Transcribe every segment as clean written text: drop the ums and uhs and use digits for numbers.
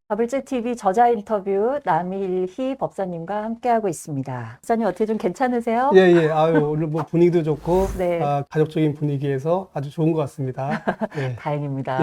바블제TV 저자 인터뷰 남일희 법사님과 함께하고 있습니다. 법사님 어떻게 좀 괜찮으세요? 예, 예. 아유, 오늘 뭐 분위기도 좋고, 네. 가족적인 분위기에서 아주 좋은 것 같습니다. 예. 다행입니다.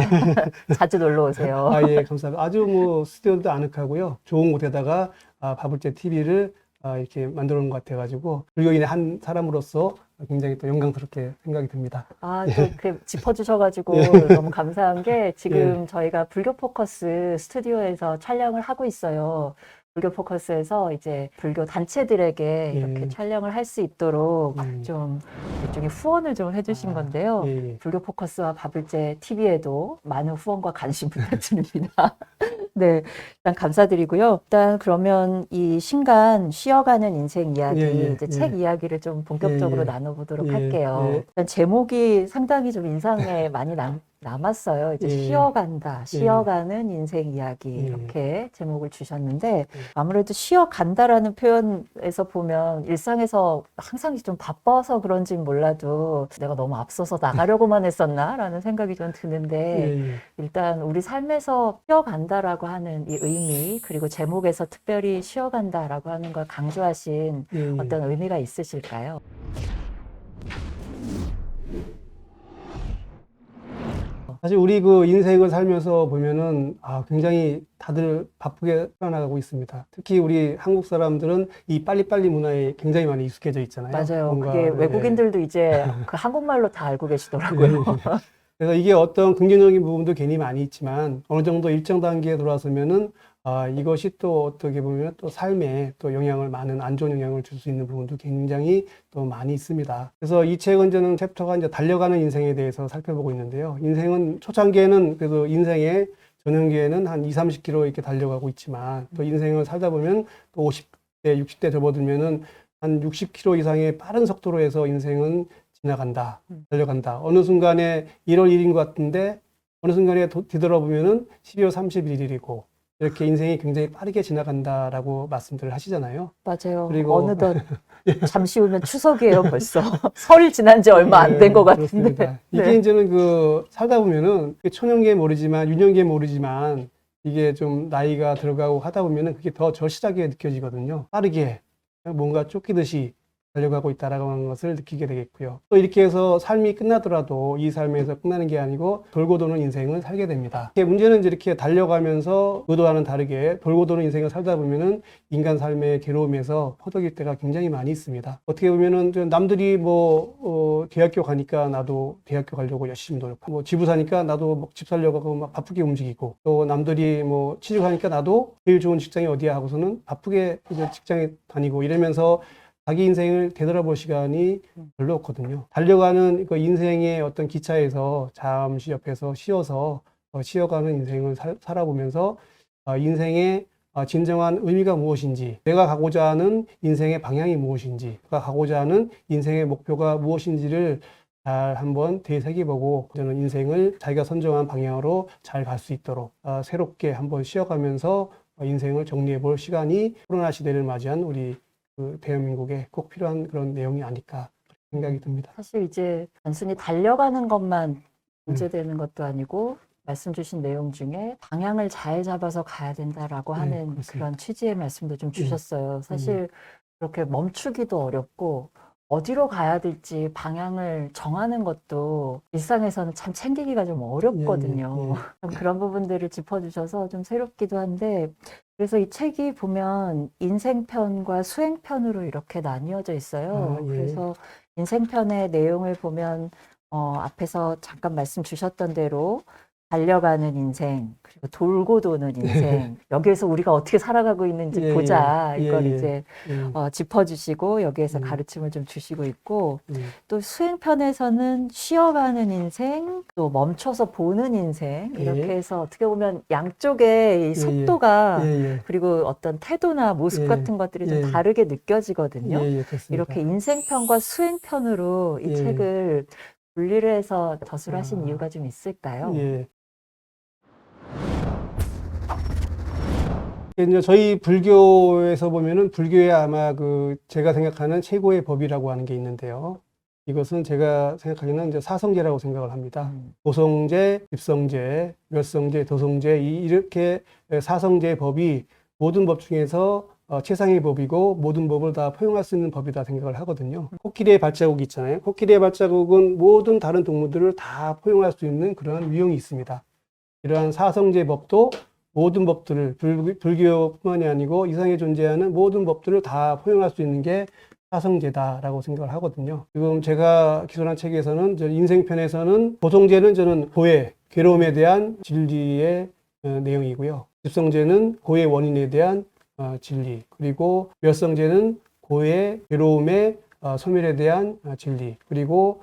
자주 놀러 오세요. 예, 감사합니다. 아주 뭐 스튜디오도 아늑하고요. 좋은 곳에다가 바블제TV를 이렇게 만들어 놓은 것 같아가지고, 불교인의 한 사람으로서 굉장히 또 영광스럽게 생각이 듭니다. 또 이렇게 짚어주셔가지고 너무 감사한 게 지금 저희가 불교 포커스 스튜디오에서 촬영을 하고 있어요. 불교 포커스에서 이제 불교 단체들에게 이렇게 촬영을 할 수 있도록 좀 일종의 후원을 좀 해주신 건데요. 불교 포커스와 바블제 TV에도 많은 후원과 관심 부탁드립니다. 네, 일단 감사드리고요. 일단 그러면 이 신간 쉬어가는 인생 이야기, 이제 책 이야기를 좀 본격적으로 나눠보도록 할게요. 일단 제목이 상당히 좀 인상에 많이 남았어요. 이제 쉬어간다, 쉬어가는 인생 이야기 이렇게 제목을 주셨는데 아무래도 쉬어간다라는 표현에서 보면 일상에서 항상 좀 바빠서 그런지 몰라도 내가 너무 앞서서 나가려고만 했었나라는 생각이 좀 드는데 일단 우리 삶에서 쉬어간다라고 하는 이 의미 그리고 제목에서 특별히 쉬어간다라고 하는 걸 강조하신 어떤 의미가 있으실까요? 사실 우리 그 인생을 살면서 보면은 굉장히 다들 바쁘게 살아나가고 있습니다. 특히 우리 한국 사람들은 이 빨리빨리 문화에 굉장히 많이 익숙해져 있잖아요. 맞아요. 뭔가, 그게 외국인들도 이제 그 한국말로 다 알고 계시더라고요. 그래서 이게 어떤 긍정적인 부분도 괜히 많이 있지만 어느 정도 일정 단계에 돌아서면은 이것이 또 어떻게 보면 또 삶에 또 영향을 많은 안 좋은 영향을 줄 수 있는 부분도 굉장히 또 많이 있습니다. 그래서 이 책은 저는 챕터가 이제 달려가는 인생에 대해서 살펴보고 있는데요. 인생은 초창기에는 그래도 인생의 전형기에는 한 20, 30km 이렇게 달려가고 있지만 또 인생을 살다 보면 또 50대, 60대 접어들면은 한 60km 이상의 빠른 속도로 해서 인생은 지나간다, 달려간다. 어느 순간에 1월 1일인 것 같은데 어느 순간에 뒤돌아보면은 12월 31일이고 이렇게 인생이 굉장히 빠르게 지나간다라고 말씀들을 하시잖아요. 맞아요. 그리고 어느덧 잠시 후면 추석이에요, 벌써. 설 지난 지 얼마 안 된 것 같은데. 그렇습니다. 이게 이제는 그 살다 보면은 초년기에 모르지만 유년기에 모르지만 이게 좀 나이가 들어가고 하다 보면은 그게 더 절실하게 느껴지거든요. 빠르게 뭔가 쫓기듯이 달려가고 있다라고 하는 것을 느끼게 되겠고요. 또 이렇게 해서 삶이 끝나더라도 이 삶에서 끝나는 게 아니고 돌고 도는 인생을 살게 됩니다. 문제는 이렇게 달려가면서 의도와는 다르게 돌고 도는 인생을 살다 보면은 인간 삶의 괴로움에서 허덕일 때가 굉장히 많이 있습니다. 어떻게 보면은 남들이 대학교 가니까 나도 대학교 가려고 열심히 노력하고 지부 사니까 나도 집 살려고 하고 막 바쁘게 움직이고 또 남들이 취직하니까 나도 제일 좋은 직장이 어디야 하고서는 바쁘게 이제 직장에 다니고 이러면서 자기 인생을 되돌아볼 시간이 별로 없거든요. 달려가는 그 인생의 어떤 기차에서 잠시 옆에서 쉬어가는 인생을 살아보면서 인생의 진정한 의미가 무엇인지, 내가 가고자 하는 인생의 방향이 무엇인지, 내가 가고자 하는 인생의 목표가 무엇인지를 잘 한번 되새겨보고 저는 인생을 자기가 선정한 방향으로 잘 갈 수 있도록 새롭게 한번 쉬어가면서 인생을 정리해 볼 시간이 코로나 시대를 맞이한 우리 그 대한민국에 꼭 필요한 그런 내용이 아닐까 생각이 듭니다. 사실 이제 단순히 달려가는 것만 문제되는 것도 아니고 말씀 주신 내용 중에 방향을 잘 잡아서 가야 된다라고 하는 그렇습니다. 그런 취지의 말씀도 좀 주셨어요. 사실 그렇게 멈추기도 어렵고 어디로 가야 될지 방향을 정하는 것도 일상에서는 참 챙기기가 좀 어렵거든요. 좀 그런 부분들을 짚어주셔서 좀 새롭기도 한데 그래서 이 책이 보면 인생편과 수행편으로 이렇게 나뉘어져 있어요. 그래서 인생편의 내용을 보면 앞에서 잠깐 말씀 주셨던 대로 달려가는 인생, 그리고 돌고 도는 인생, 여기에서 우리가 어떻게 살아가고 있는지 보자. 이걸 이제 짚어주시고 여기에서 가르침을 좀 주시고 있고 또 수행편에서는 쉬어가는 인생, 또 멈춰서 보는 인생 이렇게 해서 어떻게 보면 양쪽의 이 속도가 그리고 어떤 태도나 모습 같은 것들이 좀 다르게 느껴지거든요. 이렇게 인생편과 수행편으로 이 책을 분리를 해서 저술하신 이유가 좀 있을까요? 이제 저희 불교에서 보면은 불교의 아마 제가 생각하는 최고의 법이라고 하는 게 있는데요. 이것은 제가 생각하기에는 이제 사성제라고 생각을 합니다. 도성제, 집성제, 멸성제, 도성제 이렇게 사성제의 법이 모든 법 중에서 최상의 법이고 모든 법을 다 포용할 수 있는 법이다 생각을 하거든요. 코끼리의 발자국이 있잖아요. 코끼리의 발자국은 모든 다른 동물들을 다 포용할 수 있는 그러한 유형이 있습니다. 이러한 사성제 법도 모든 법들을 불교뿐만이 아니고 이 세상에 존재하는 모든 법들을 다 포용할 수 있는 게 사성제다라고 생각을 하거든요. 지금 제가 기술한 책에서는 인생편에서는 도성제는 저는 고해, 괴로움에 대한 진리의 내용이고요. 집성제는 고해 원인에 대한 진리, 그리고 멸성제는 고해, 괴로움의 소멸에 대한 진리, 그리고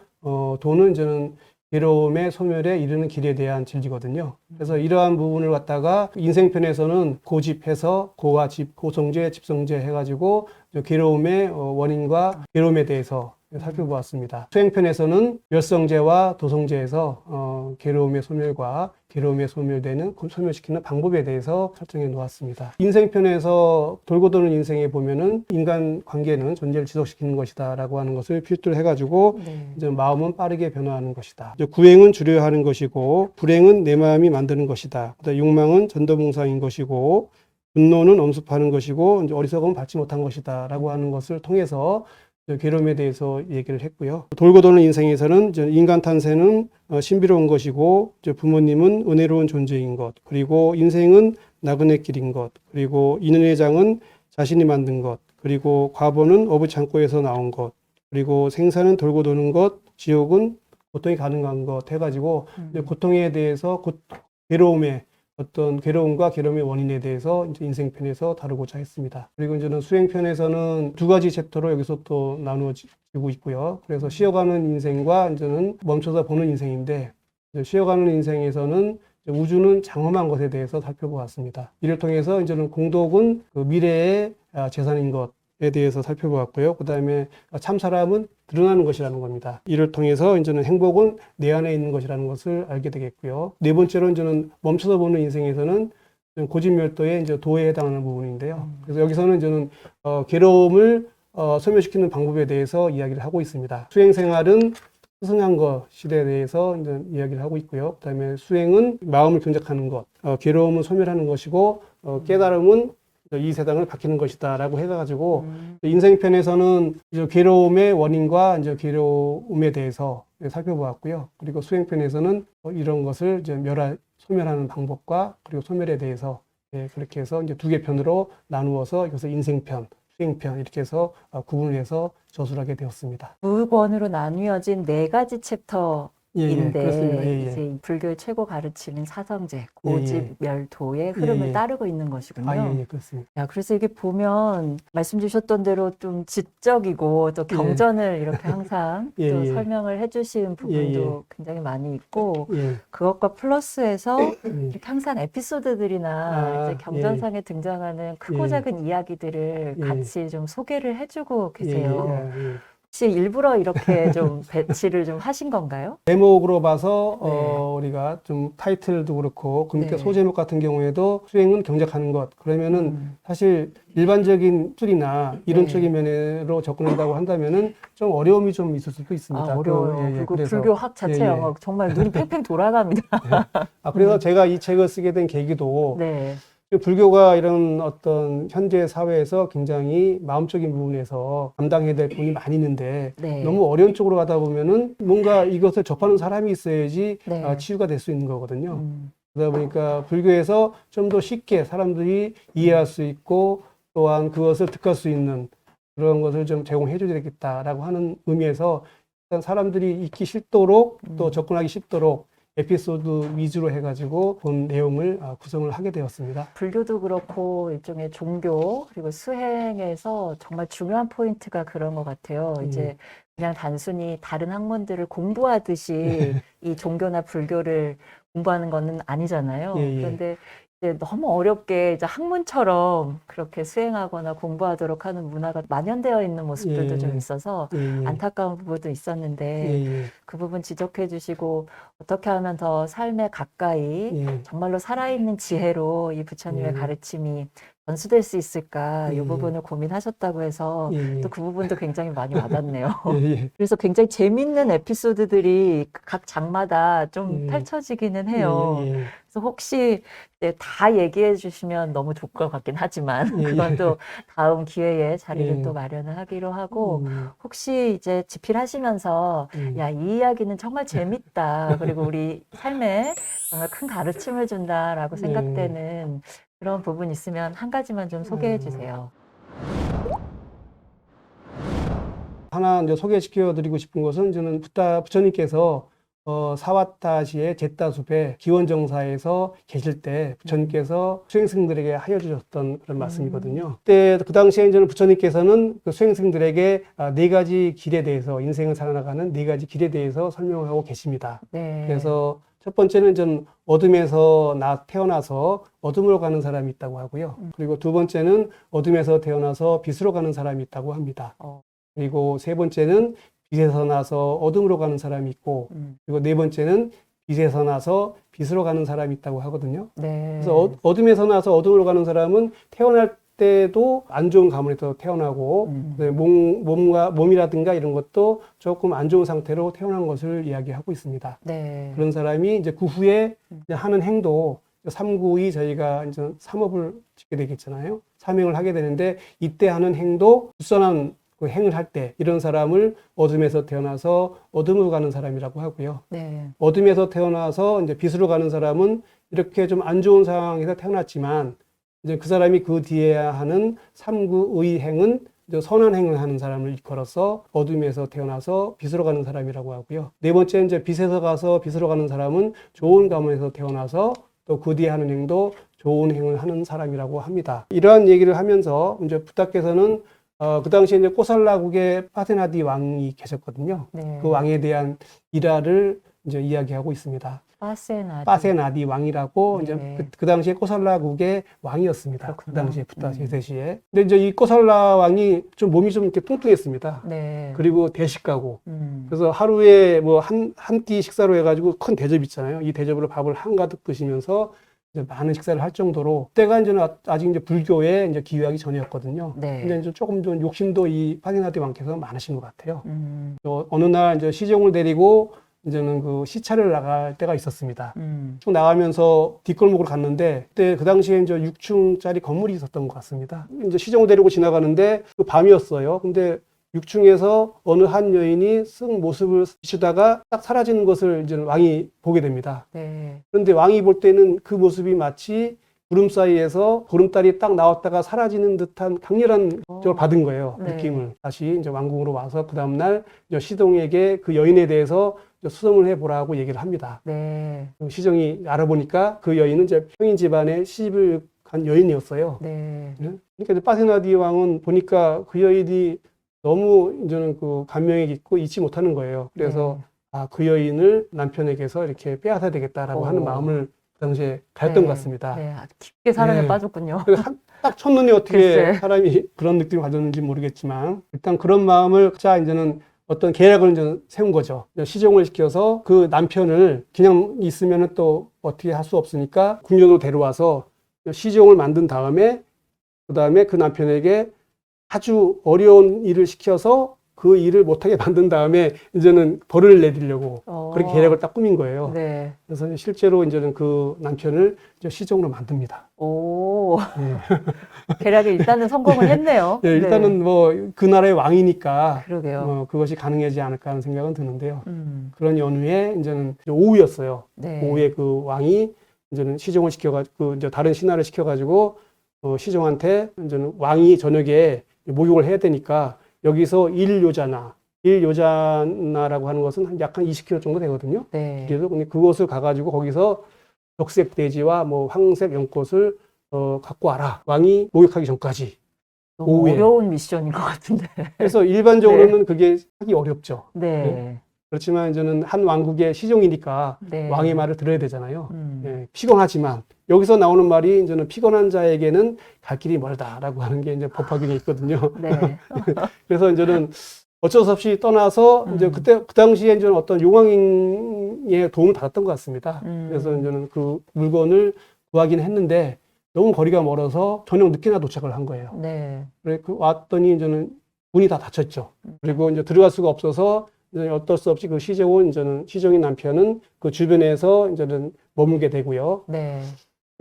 도는 저는 괴로움의 소멸에 이르는 길에 대한 진리거든요. 그래서 이러한 부분을 갖다가 인생편에서는 고집해서 고와 집, 고성제, 집성제 해가지고 괴로움의 원인과 괴로움에 대해서 살펴보았습니다. 수행편에서는 멸성제와 도성제에서 괴로움의 소멸과 괴로움의 소멸시키는 방법에 대해서 설정해 놓았습니다. 인생편에서 돌고 도는 인생에 보면은 인간 관계는 존재를 지속시키는 것이다 라고 하는 것을 필두로 해가지고 이제 마음은 빠르게 변화하는 것이다. 이제 구행은 주려 하는 것이고 불행은 내 마음이 만드는 것이다. 그다음 욕망은 전도봉사인 것이고 분노는 엄습하는 것이고 이제 어리석음은 받지 못한 것이다 라고 하는 것을 통해서 괴로움에 대해서 얘기를 했고요. 돌고 도는 인생에서는 인간 탄생은 신비로운 것이고 부모님은 은혜로운 존재인 것, 그리고 인생은 나그네 길인 것, 그리고 인연의 장은 자신이 만든 것, 그리고 과보는 어부 창고에서 나온 것, 그리고 생사는 돌고 도는 것, 지옥은 고통이 가능한 것 해가지고 고통에 대해서 괴로움의 어떤 괴로움과 괴로움의 원인에 대해서 이제 인생편에서 다루고자 했습니다. 그리고 이제는 수행편에서는 두 가지 챕터로 여기서 또 나누어지고 있고요. 그래서 쉬어가는 인생과 이제는 멈춰서 보는 인생인데, 쉬어가는 인생에서는 우주는 장엄한 것에 대해서 살펴보았습니다. 이를 통해서 이제는 공덕은 그 미래의 재산인 것에 대해서 살펴보았고요. 그 다음에 참 사람은 드러나는 것이라는 겁니다. 이를 통해서 이제는 행복은 내 안에 있는 것이라는 것을 알게 되겠고요. 네 번째로 이제는 멈춰서 보는 인생에서는 고집멸도의 이제 도에 해당하는 부분인데요. 그래서 여기서는 이제는 괴로움을 소멸시키는 방법에 대해서 이야기를 하고 있습니다. 수행생활은 스승한 것에 대해서 이제 이야기를 하고 있고요. 그다음에 수행은 마음을 경작하는 것, 괴로움은 소멸하는 것이고 깨달음은 이 세상을 바뀌는 것이다라고 해가지고 인생편에서는 이제 괴로움의 원인과 이제 괴로움에 대해서 살펴보았고요. 그리고 수행편에서는 이런 것을 이제 소멸하는 방법과 그리고 소멸에 대해서 그렇게 해서 이제 두 개 편으로 나누어서 이것을 인생편, 수행편 이렇게 해서 구분을 해서 저술을 하게 되었습니다. 두 권으로 나뉘어진 네 가지 챕터. 그렇습니다. 이제 이 불교의 최고 가르침인 사성제, 고집, 멸도의 흐름을 따르고 있는 것이군요. 그렇습니다. 야, 그래서 이게 보면 말씀 주셨던 대로 좀 지적이고 또 경전을 이렇게 항상 또 설명을 해주신 부분도 굉장히 많이 있고 그것과 플러스해서 이렇게 항상 에피소드들이나 이제 경전상에 등장하는 크고 작은 이야기들을 같이 좀 소개를 해주고 계세요. 혹시 일부러 이렇게 좀 배치를 좀 하신 건가요? 제목으로 봐서 우리가 좀 타이틀도 그렇고 그러니까 소제목 같은 경우에도 수행은 경작하는 것 그러면은 사실 일반적인 술이나 이론적인 면으로 접근한다고 한다면은 좀 어려움이 좀 있을 수도 있습니다. 어려워요. 그리고 불교학 자체가 정말 눈이 팽팽 돌아갑니다. 그래서 제가 이 책을 쓰게 된 계기도 불교가 이런 어떤 현재 사회에서 굉장히 마음적인 부분에서 감당해야 될 부분이 많이 있는데 너무 어려운 쪽으로 가다 보면은 뭔가 이것을 접하는 사람이 있어야지 치유가 될 수 있는 거거든요. 그러다 보니까 불교에서 좀 더 쉽게 사람들이 이해할 수 있고 또한 그것을 득할 수 있는 그런 것을 좀 제공해 줘야 되겠다라고 하는 의미에서 일단 사람들이 읽기 쉽도록 또 접근하기 쉽도록 에피소드 위주로 해가지고 본 내용을 구성을 하게 되었습니다. 불교도 그렇고 일종의 종교 그리고 수행에서 정말 중요한 포인트가 그런 것 같아요. 이제 그냥 단순히 다른 학문들을 공부하듯이 이 종교나 불교를 공부하는 것은 아니잖아요. 그런데 이제 너무 어렵게 이제 학문처럼 그렇게 수행하거나 공부하도록 하는 문화가 만연되어 있는 모습들도 좀 있어서 안타까운 부분도 있었는데 그 부분 지적해 주시고 어떻게 하면 더 삶에 가까이 예. 정말로 살아있는 지혜로 이 부처님의 예. 가르침이 전수될 수 있을까 이 예. 부분을 고민하셨다고 해서 예. 또 그 부분도 굉장히 많이 와닿네요. 예. 예. 그래서 굉장히 재밌는 에피소드들이 각 장마다 좀 예. 펼쳐지기는 해요. 예. 예. 그래서 혹시 이제 다 얘기해 주시면 너무 좋을 것 같긴 하지만 예. 그건 또 다음 기회에 자리를 예. 또 마련을 하기로 하고 음. 혹시 이제 집필하시면서 야, 이 이야기는 정말 재밌다. 그리고 우리 삶에 정말 큰 가르침을 준다라고 네. 생각되는 그런 부분 있으면 한 가지만 좀 소개해 주세요. 하나 이제 소개시켜 드리고 싶은 것은 저는 부처님께서 사와타시의 제타숲의 기원정사에서 계실 때 부처님께서 수행승들에게 하여 주셨던 그런 말씀이거든요. 그때 그 당시에 저는 부처님께서는 그 수행승들에게 네 가지 길에 대해서 인생을 살아나가는 네 가지 길에 대해서 설명하고 계십니다. 네. 그래서 첫 번째는 전 어둠에서 태어나서 어둠으로 가는 사람이 있다고 하고요. 그리고 두 번째는 어둠에서 태어나서 빛으로 가는 사람이 있다고 합니다. 그리고 세 번째는 빛에서 나서 어둠으로 가는 사람이 있고, 그리고 네 번째는 빛에서 나서 빛으로 가는 사람이 있다고 하거든요. 네. 그래서 어둠에서 나서 어둠으로 가는 사람은 태어날 때도 안 좋은 가문에서 태어나고, 몸이라든가 이런 것도 조금 안 좋은 상태로 태어난 것을 이야기하고 있습니다. 네. 그런 사람이 이제 그 후에 이제 하는 행도, 삼구의 저희가 이제 삼업을 짓게 되겠잖아요. 사명을 하게 되는데, 이때 하는 행도, 불선한 그 행을 할 때 이런 사람을 어둠에서 태어나서 어둠으로 가는 사람이라고 하고요. 네. 어둠에서 태어나서 이제 빛으로 가는 사람은 이렇게 좀 안 좋은 상황에서 태어났지만 이제 그 사람이 그 뒤에 하는 삼구의 행은 이제 선한 행을 하는 사람을 일컬어서 어둠에서 태어나서 빛으로 가는 사람이라고 하고요. 네 번째 이제 빛에서 가서 빛으로 가는 사람은 좋은 가문에서 태어나서 또 그 뒤에 하는 행도 좋은 행을 하는 사람이라고 합니다. 이러한 얘기를 하면서 이제 부타께서는 그 당시에 이제 꼬살라국의 파세나디 왕이 계셨거든요. 네. 그 왕에 대한 일화를 이제 이야기하고 있습니다. 파세나디 왕이라고 네. 이제 그 당시에 꼬살라국의 왕이었습니다. 그렇군요. 그 당시에 부타 제세시에. 근데 이제 이 꼬살라 왕이 좀 몸이 좀 이렇게 뚱뚱했습니다. 네. 그리고 대식가고. 음. 그래서 하루에 뭐 한 끼 식사로 해가지고 큰 대접 있잖아요. 이 대접으로 밥을 한가득 드시면서 이제 많은 식사를 할 정도로 그때가 이제 아직 이제 불교에 이제 기여하기 전이었거든요. 네. 근데 이제 조금 좀 욕심도 이 파세나디 왕께서 많으신 것 같아요. 어느 날 이제 시종을 데리고 이제는 그 시차를 나갈 때가 있었습니다. 쭉 나가면서 뒷골목으로 갔는데 그때 그 당시에 이제 6층짜리 건물이 있었던 것 같습니다. 이제 시종을 데리고 지나가는데 그 밤이었어요. 근데 6층에서 어느 한 여인이 쓱 모습을 비추다가 딱 사라지는 것을 이제 왕이 보게 됩니다. 네. 그런데 왕이 볼 때는 그 모습이 마치 구름 사이에서 보름달이 딱 나왔다가 사라지는 듯한 강렬한 걸 받은 거예요. 네. 느낌을. 다시 이제 왕궁으로 와서 그 다음날 시종에게 그 여인에 대해서 수성을 해보라고 얘기를 합니다. 네. 시종이 알아보니까 그 여인은 이제 평인 집안에 시집을 간 여인이었어요. 네. 그러니까 이제 파세나디 왕은 보니까 그 여인이 너무 이제는 그 감명이 깊고 잊지 못하는 거예요. 그래서 그 여인을 남편에게서 이렇게 빼앗아야 되겠다라고 하는 마음을 그 당시에 가졌던 것 같습니다. 네, 아주 깊게 사랑에 네. 빠졌군요. 딱 첫눈에 어떻게 글쎄. 사람이 그런 느낌을 가졌는지 모르겠지만 일단 그런 마음을 자 이제는 어떤 계략을 이제 세운 거죠. 시종을 시켜서 그 남편을 그냥 있으면 또 어떻게 할 수 없으니까 궁전으로 데려와서 시종을 만든 다음에 그 남편에게 아주 어려운 일을 시켜서 그 일을 못하게 만든 다음에 이제는 벌을 내리려고 그렇게 계략을 딱 꾸민 거예요. 네. 그래서 실제로 이제는 그 남편을 이제 시종으로 만듭니다. 오. 네. 계략에 일단은 성공을 했네요. 네, 일단은 뭐 그 나라의 왕이니까 그러게요. 그것이 가능하지 않을까 하는 생각은 드는데요. 음. 그런 연후에 이제는 오후였어요. 네. 오후에 그 왕이 이제는 시종을 시켜가지고 이제 다른 신하를 시켜가지고 시종한테 이제는 왕이 저녁에 목욕을 해야 되니까 여기서 일요자나라고 하는 것은 약 한 20km 정도 되거든요. 네. 그래서 그곳을 가가지고 거기서 적색 돼지와 뭐 황색 연꽃을 갖고 와라. 왕이 목욕하기 전까지. 너무 오후에. 어려운 미션인 것 같은데. 그래서 일반적으로는 그게 하기 어렵죠. 네. 그렇지만 이제는 한 왕국의 시종이니까 네. 왕의 말을 들어야 되잖아요. 예, 피곤하지만 여기서 나오는 말이 이제는 피곤한 자에게는 갈 길이 멀다라고 하는 게 이제 법화경에 있거든요. 네. 그래서 이제는 어쩔 수 없이 떠나서 이제 그때 그 당시에 이제 어떤 용왕의 도움을 받았던 것 같습니다. 그래서 이제는 그 물건을 구하긴 했는데 너무 거리가 멀어서 저녁 늦게나 도착을 한 거예요. 네. 그래 왔더니 이제는 문이 다 닫혔죠. 그리고 이제 들어갈 수가 없어서 이제 어쩔 수 없이 그 이제는 시종인 남편은 그 주변에서 이제는 머물게 되고요. 네.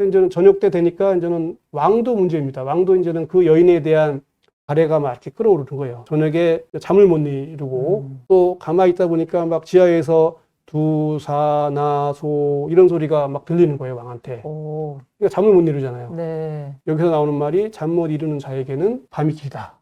이제는 저녁 때 되니까 이제는 왕도 문제입니다. 왕도 이제는 그 여인에 대한 발해가 막 이렇게 끌어오르는 거예요. 저녁에 잠을 못 이루고 또 가만히 있다 보니까 막 지하에서 두, 사, 나, 소 이런 소리가 막 들리는 거예요, 왕한테. 오. 그러니까 잠을 못 이루잖아요. 네. 여기서 나오는 말이 잠 못 이루는 자에게는 밤이 길다.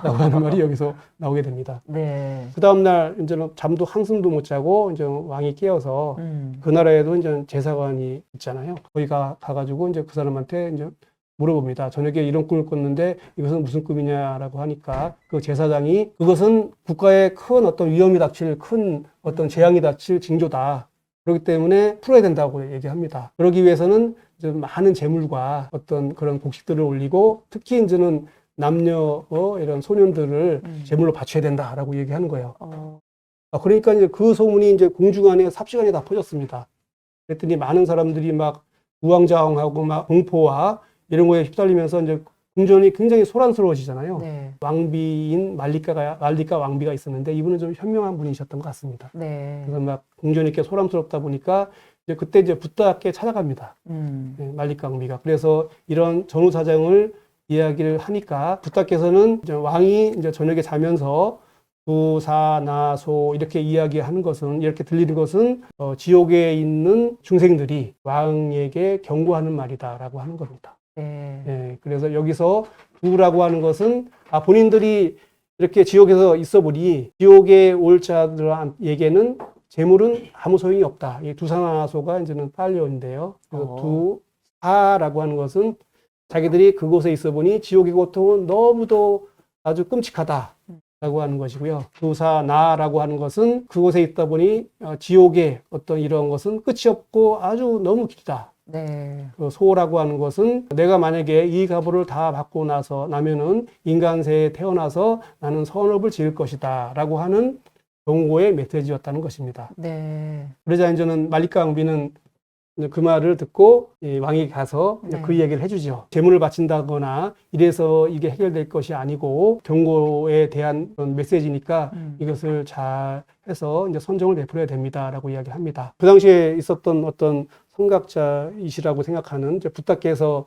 라고 하는 말이 여기서 나오게 됩니다. 네. 그 다음날 이제는 잠도 한숨도 못 자고 이제 왕이 깨어서 그 나라에도 이제 제사관이 있잖아요. 거기 가가지고 이제 그 사람한테 이제 물어봅니다. 저녁에 이런 꿈을 꿨는데 이것은 무슨 꿈이냐라고 하니까 그 제사장이 그것은 국가에 큰 어떤 위험이 닥칠 큰 어떤 재앙이 닥칠 징조다. 그렇기 때문에 풀어야 된다고 얘기합니다. 그러기 위해서는 이제 많은 재물과 어떤 그런 곡식들을 올리고 특히 이제는 남녀 이런 소년들을 제물로 바쳐야 된다라고 얘기하는 거예요. 그러니까 이제 그 소문이 이제 공중안에 삽시간에 다 퍼졌습니다. 그랬더니 많은 사람들이 막 우왕좌왕하고 막 공포와 이런 거에 휩쓸리면서 이제 궁전이 굉장히 소란스러워지잖아요. 네. 왕비인 말리카 왕비가 있었는데 이분은 좀 현명한 분이셨던 것 같습니다. 네. 그래서 막 궁전이 이렇게 소란스럽다 보니까 이제 그때 이제 붓다께 찾아갑니다. 네, 말리카 왕비가. 그래서 이런 전후 사정을 이야기를 하니까 붓다께서는 이제 왕이 이제 저녁에 자면서 두, 사, 나, 소 이렇게 이야기하는 것은 이렇게 들리는 것은 지옥에 있는 중생들이 왕에게 경고하는 말이다라고 하는 겁니다. 네. 예, 그래서 여기서 두라고 하는 것은 본인들이 이렇게 지옥에서 있어 보니 지옥에 올 자들에게는 재물은 아무 소용이 없다. 이 두사나소가 이제는 팔려인데요. 그래서 두사라고 하는 것은 자기들이 그곳에 있어 보니 지옥의 고통은 너무도 아주 끔찍하다라고 하는 것이고요. 두사나라고 하는 것은 그곳에 있다 보니 지옥의 어떤 이런 것은 끝이 없고 아주 너무 길다. 네. 그 소라고 하는 것은 내가 만약에 이 가보를 다 받고 나면은 인간세에 태어나서 나는 선업을 지을 것이다 라고 하는 경고의 메시지였다는 것입니다. 네. 그러자 이제는 말리카 왕비는 그 말을 듣고 이 왕이 가서 네. 그 이야기를 해주죠. 재물을 바친다거나 이래서 이게 해결될 것이 아니고 경고에 대한 그런 메시지니까 이것을 잘 해서 이제 선정을 베풀어야 됩니다라고 이야기합니다. 그 당시에 있었던 어떤 선각자이시라고 생각하는 이제 붓다께서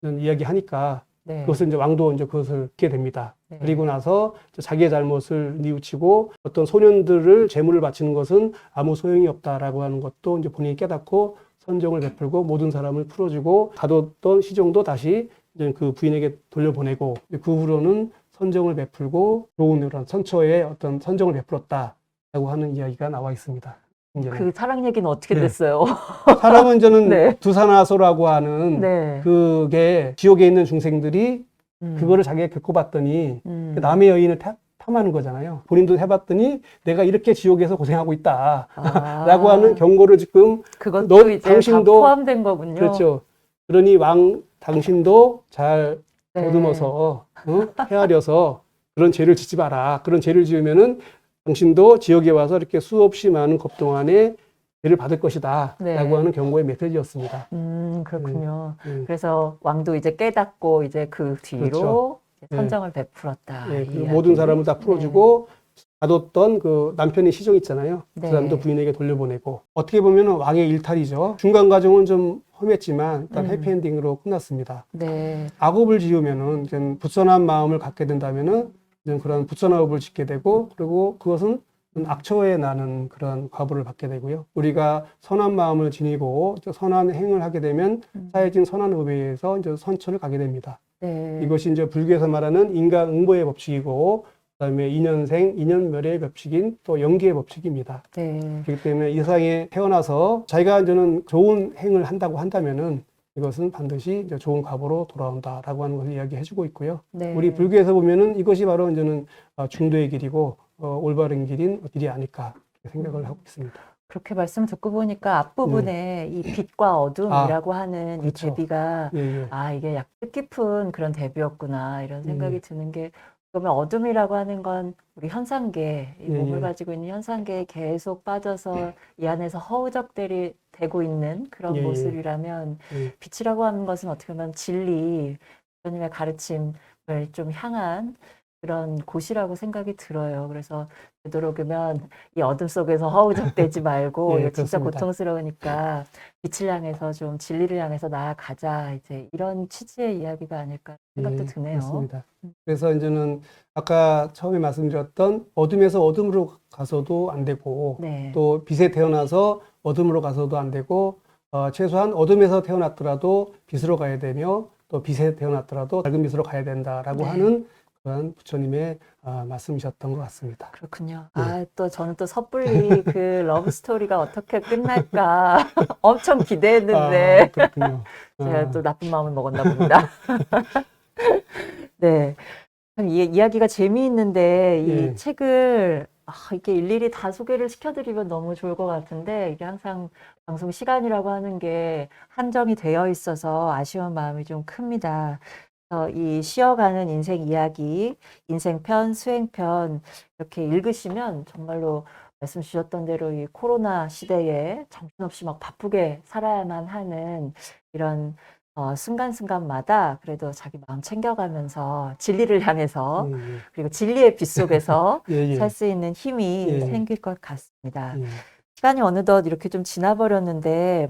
이야기하니까 네. 그것을 이제 왕도 이제 그것을 듣게 됩니다. 네. 그리고 나서 자기의 잘못을 뉘우치고 어떤 소년들을 재물을 바치는 것은 아무 소용이 없다라고 하는 것도 이제 본인이 깨닫고 선정을 베풀고 모든 사람을 풀어주고 가뒀던 시종도 다시 이제 그 부인에게 돌려보내고 그 후로는 선정을 베풀고 좋은 그런 선처에 어떤 선정을 베풀었다라고 하는 이야기가 나와 있습니다. 이제는. 그 사랑 얘기는 어떻게 네. 됐어요? 사람은 저는 네. 두사나소라고 하는 네. 그게 지옥에 있는 중생들이 그거를 자기가 겪어봤더니 남의 여인을 탐하는 거잖아요. 본인도 해봤더니 내가 이렇게 지옥에서 고생하고 있다. 라고 하는 경고를 지금 그것도 이제 당신도 다 포함된 거군요. 그렇죠. 그러니 당신도 잘 네. 보듬어서 헤아려서 그런 죄를 짓지 마라. 그런 죄를 지으면은 당신도 지옥에 와서 이렇게 수없이 많은 겁동안에 죄를 받을 것이다. 네. 라고 하는 경고의 메시지였습니다. 그렇군요. 네. 그래서 왕도 이제 깨닫고 이제 그 뒤로 그렇죠. 선정을 베풀었다. 네, 이 그 이야기. 모든 사람을 다 풀어주고 가뒀던 그 남편의 시종 있잖아요. 네. 그 사람도 부인에게 돌려보내고 어떻게 보면 왕의 일탈이죠. 중간 과정은 좀 험했지만 일단 해피엔딩으로 끝났습니다. 네. 악업을 지으면은 이제 불선한 마음을 갖게 된다면은 이제 그런 불선업을 짓게 되고 그리고 그것은 악처에 나는 그런 과보를 받게 되고요. 우리가 선한 마음을 지니고 선한 행을 하게 되면 쌓여진 선한 업에 의해서 이제 선처를 가게 됩니다. 네. 이것이 이제 불교에서 말하는 인과응보의 법칙이고 그다음에 인연생, 인연멸의 법칙인 또 연기의 법칙입니다. 네. 그렇기 때문에 이 세상에 태어나서 자기가 이제는 좋은 행을 한다고 한다면은 이것은 반드시 이제 좋은 과보로 돌아온다라고 하는 것을 이야기해주고 있고요. 네. 우리 불교에서 보면은 이것이 바로 이제는 중도의 길이고 올바른 길인 길이 아닐까 생각을 하고 있습니다. 그렇게 말씀 듣고 보니까 앞부분에 이 빛과 어둠이라고 하는 그렇죠. 이 대비가 예, 예. 이게 약 뜻깊은 그런 대비였구나 이런 생각이 드는 게 그러면 어둠이라고 하는 건 우리 현상계, 이 예, 몸을 예. 가지고 있는 현상계에 계속 빠져서 이 안에서 허우적대리 되고 있는 그런 예, 예. 모습이라면 예. 빛이라고 하는 것은 어떻게 보면 진리, 주님의 가르침을 좀 향한 그런 곳이라고 생각이 들어요. 그래서 되도록이면 이 어둠 속에서 허우적대지 말고 예, 이거 진짜 그렇습니다. 고통스러우니까 빛을 향해서 좀 진리를 향해서 나아가자. 이제 이런 취지의 이야기가 아닐까 생각도 예, 드네요. 그렇습니다. 그래서 이제는 아까 처음에 말씀드렸던 어둠에서 어둠으로 가서도 안 되고 네. 또 빛에 태어나서 어둠으로 가서도 안 되고 최소한 어둠에서 태어났더라도 빛으로 가야 되며 또 빛에 태어났더라도 밝은 빛으로 가야 된다라고 네. 하는 그런 부처님의 말씀이셨던 것 같습니다. 그렇군요. 네. 아, 또 저는 또 섣불리 그 러브 스토리가 어떻게 끝날까 엄청 기대했는데 그렇군요. 제가 또 나쁜 마음을 먹었나 봅니다. 네. 참 이야기가 재미있는데 이 예. 책을 이렇게 일일이 다 소개를 시켜드리면 너무 좋을 것 같은데 이게 항상 방송 시간이라고 하는 게 한정이 되어 있어서 아쉬운 마음이 좀 큽니다. 이 쉬어가는 인생 이야기, 인생편, 수행편 이렇게 읽으시면 정말로 말씀 주셨던 대로 이 코로나 시대에 정신없이 막 바쁘게 살아야만 하는 이런 순간순간마다 그래도 자기 마음 챙겨가면서 진리를 향해서 그리고 진리의 빛 속에서 예, 예. 살 수 있는 힘이 예. 생길 것 같습니다. 예. 시간이 어느덧 이렇게 좀 지나버렸는데